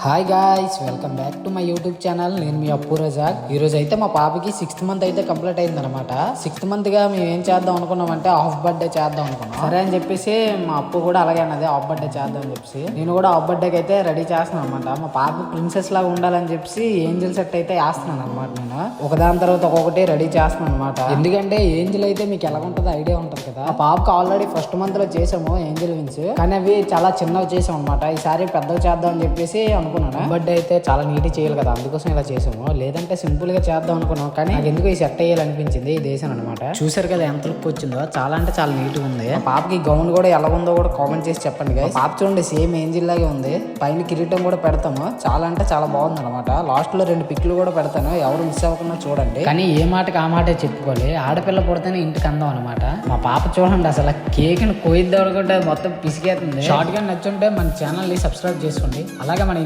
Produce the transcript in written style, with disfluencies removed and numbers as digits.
Hi guys, welcome back to my YouTube channel. నేను మీ అప్పు రజాక్. ఈ రోజు అయితే మా పాపకి 6th మంత్ అయితే కంప్లీట్ అయింది అనమాట. 6th మంత్ గా మేము ఏం చేద్దాం అనుకున్నామంటే హాఫ్ బర్త్డే చేద్దాం అనుకున్నాం. సరే అని చెప్పేసి మా అప్పు కూడా అలాగే అన్నది హాఫ్ బర్త్డే చేద్దాం అని చెప్పేసి నేను కూడా హాఫ్ బర్త్డేకి అయితే రెడీ చేస్తున్నాను అనమాట. మా పాప ప్రిన్సెస్ లాగా ఉండాలని చెప్పేసి ఏంజిల్ సెట్ అయితే వేస్తున్నాను అనమాట. నేను ఒకదాని తర్వాత ఒక్కొక్కటి రెడీ చేస్తున్నాను అనమాట. ఎందుకంటే ఏంజిల్ అయితే మీకు ఎలా ఉంటుందో ఐడియా ఉంటుంది కదా. మా పాపకి ఆల్రెడీ ఫస్ట్ మంత్ లో చేసాము ఏంజిల్ విన్స్, కానీ అవి చాలా చిన్నవి చేసాం అనమాట. ఈసారి పెద్దగా చేద్దాం అని చెప్పేసి అనుకున్నాను. బర్త్డే అయితే చాలా నీట్ చేయాలి కదా, అందుకోసం ఇలా చేసాము. లేదంటే సింపుల్ గా చేద్దాం అనుకున్నాం, కానీ నాకు ఎందుకు ఈ సెట్ అయ్యాలనిపించింది. ఇది వేసాను అనమాట. చూసారు కదా ఎంత లుక్ వచ్చిందో, చాలా అంటే చాలా నీట్ గా ఉంది. పాపకి గౌన్ కూడా ఎలా ఉందో కూడా కామెంట్ చేసి చెప్పండి guys. పాప చూడండి సేమ్ ఏంజిల్ లాగే ఉంది. పైన కిరీటం కూడా పెడతాము. చాలా అంటే చాలా బాగుంది అనమాట. లాస్ట్ లో 2 పిక్లు కూడా పెడతాను, ఎవరు మిస్ అవ్వకుండా చూడండి. కానీ ఏ మాటకి ఆ మాటే చెప్పుకోవాలి, ఆడపిల్ల పుడితేనే ఇంటికి అందం అనమాట. మా పాప చూడండి అసలు కేక్ ని కోయిద్దాం అనుకుంటే మొత్తం పిసికేస్తుంది. షార్ట్ గా నచ్చుంటే మన ఛానల్ ని సబ్స్క్రైబ్ చేసుకోండి. అలాగే మన